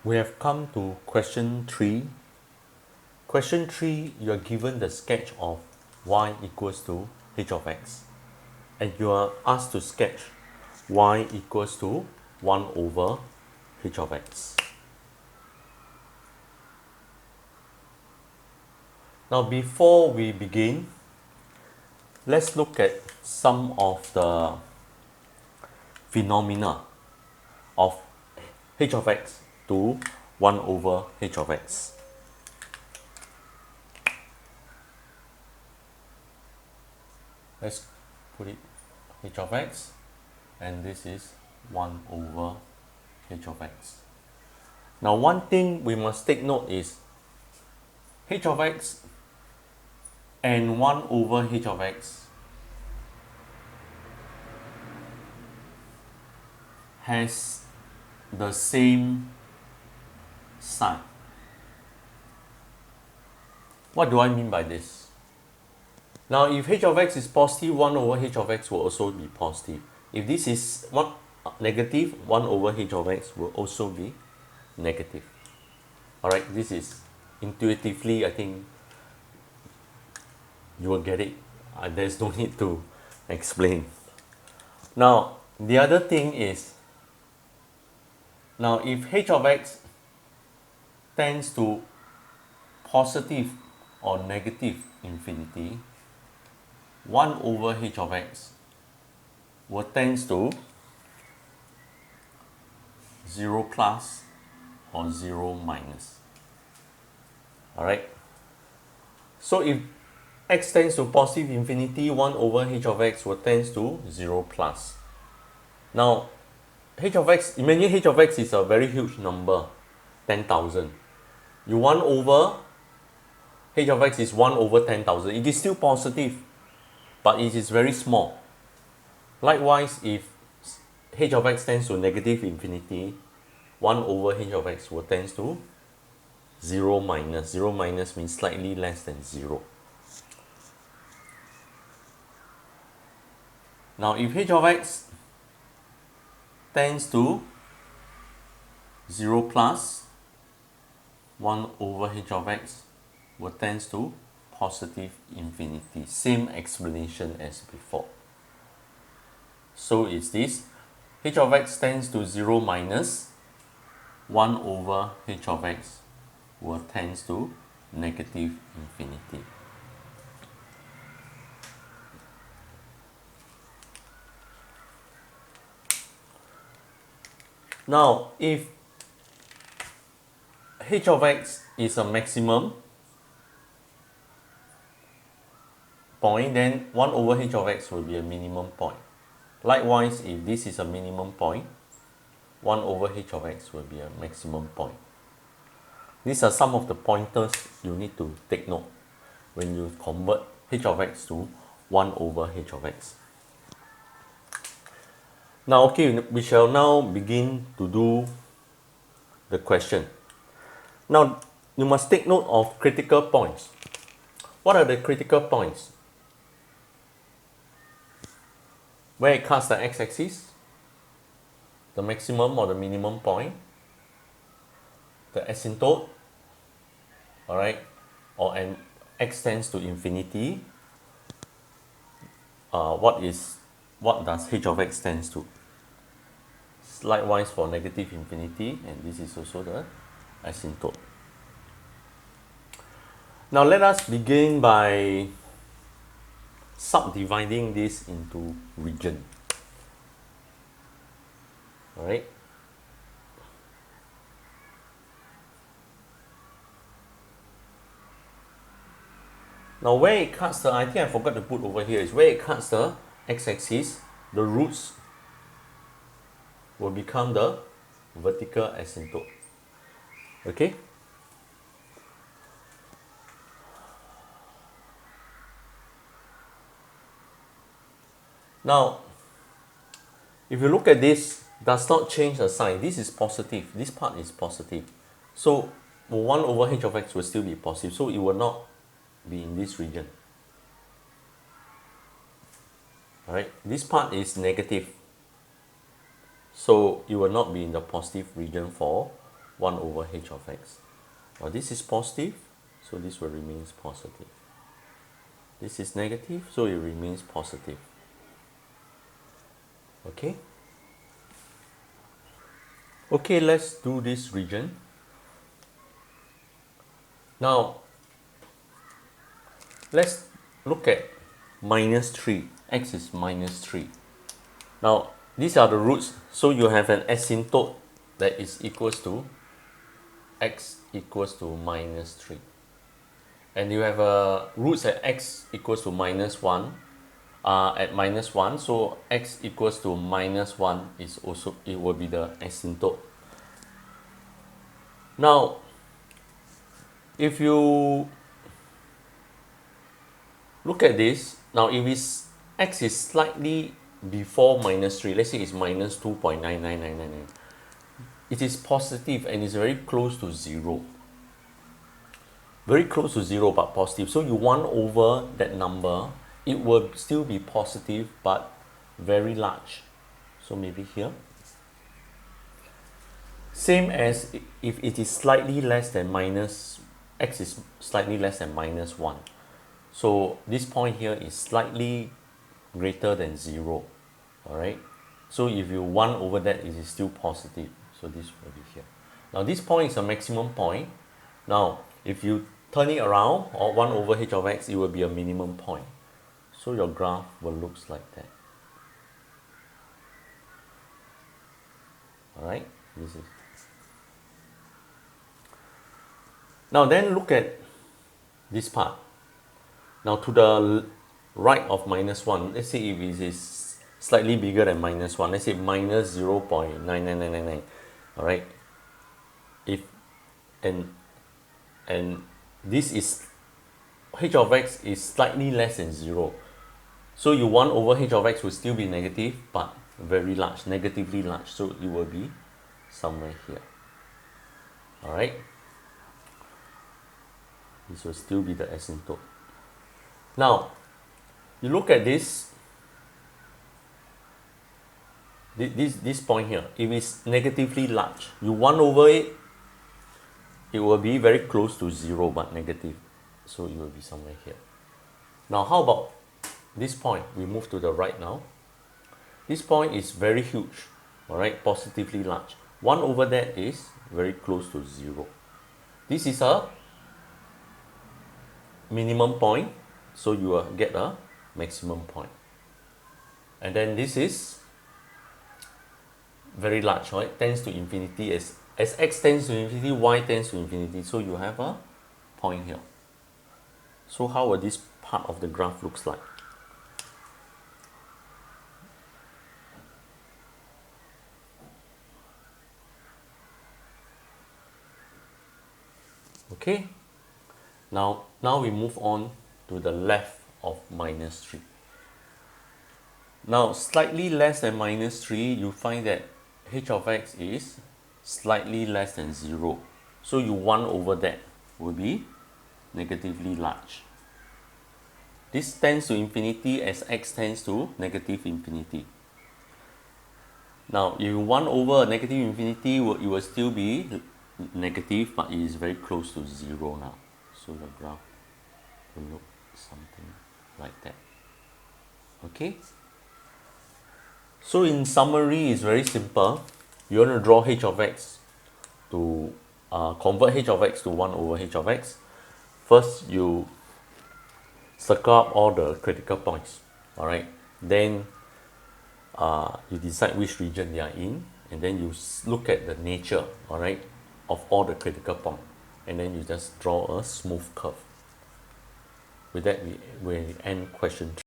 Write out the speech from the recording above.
We have come to question 3. Question 3, you are given the sketch of y equals to h of x. And you are asked to sketch y equals to 1 over h of x. Now before we begin, let's look at some of the phenomena of h of x to 1 over h of x. Let's put it h of x, and this is 1 over h of x. Now one thing we must take note is h of x and 1 over h of x has the same sign. What do I mean by this? Now if h of x is positive, 1 over h of x will also be positive. If this is negative, 1 over h of x will also be negative. Alright, this is intuitively, I think you will get it. There's no need to explain. Now the other thing is, now if h of x tends to positive or negative infinity, 1 over h of x will tends to 0 plus or 0 minus. Alright, so if x tends to positive infinity, 1 over h of x will tends to 0 plus. Now h of x, imagine h of x is a very huge number, 10,000. You 1 over, h of x is 1 over 10,000. It is still positive, but it is very small. Likewise, if h of x tends to negative infinity, 1 over h of x will tends to 0 minus. 0 minus means slightly less than 0. Now if h of x tends to 0 plus, 1 over h of x will tends to positive infinity. Same explanation as before. So it's this, h of x tends to 0 minus, 1 over h of x will tends to negative infinity. Now if h of x is a maximum point, then 1 over h of x will be a minimum point. Likewise, if this is a minimum point, 1 over h of x will be a maximum point. These are some of the pointers you need to take note when you convert h of x to 1 over h of x. Now, okay, we shall now begin to do the question. Now, you must take note of critical points. What are the critical points? Where it cuts the x-axis, the maximum or the minimum point, the asymptote, alright, or an x tends to infinity. What does h of x tends to? Likewise for negative infinity, and this is also the asymptote. Now let us begin by subdividing this into region. Alright. Now where it cuts the, I think I forgot to put over here, is where it cuts the x-axis, the roots will become the vertical asymptote. Okay? Now, if you look at this, does not change the sign. This is positive. This part is positive. So 1 over h of x will still be positive. So it will not be in this region. Alright, this part is negative. So it will not be in the positive region for 1 over h of x. Now this is positive, so this will remain positive. This is negative, so it remains positive. Okay? Okay, let's do this region. Now, let's look at minus 3. X is minus 3. Now, these are the roots, so you have an asymptote that is equals to x equals to minus 3. And you have a roots at x equals to minus 1 at minus 1, so x equals to minus 1 is also, it will be the asymptote. Now, if you look at this, now if it's x is slightly before minus 3, let's say it's minus 2.99999, it is positive and it's very close to 0. Very close to 0 but positive. So you 1 over that number, it will still be positive but very large. So maybe here. Same as if it is slightly less than minus, x is slightly less than minus 1. So this point here is slightly greater than 0. Alright. So if you 1 over that, it is still positive. So this will be here. Now this point is a maximum point. Now if you turn it around, or 1 over h of x, it will be a minimum point. So your graph will look like that. Alright. This is. Now then look at this part. Now to the right of minus 1, let's say if it is slightly bigger than minus 1, let's say minus 0.99999, all right? If and this is h of x is slightly less than 0. So you 1 over h of x will still be negative, but very large, negatively large. So it will be somewhere here. All right? This will still be the asymptote. Now, you look at this point here. If it's negatively large, you 1 over it, it will be very close to 0 but negative. So it will be somewhere here. Now, how about this point? We move to the right now. This point is very huge, all right, positively large. 1 over that is very close to 0. This is a minimum point, so you will get a maximum point. And then this is very large, right? Tends to infinity. As x tends to infinity, y tends to infinity. So you have a point here. So how will this part of the graph looks like? Okay. Now we move on to the left of minus 3. Now, slightly less than minus 3, you find that h of x is slightly less than 0. So you 1 over that will be negatively large. This tends to infinity as x tends to negative infinity. Now, if you 1 over negative infinity, it will still be negative, but it is very close to 0 now. So the graph will look something like that. Okay. So in summary, it's very simple. You want to draw h of x to convert h of x to 1 over h of x. First, you circle up all the critical points. All right. Then you decide which region they are in, and then you look at the nature, all right, of all the critical points. And then you just draw a smooth curve. With that, we end question 3.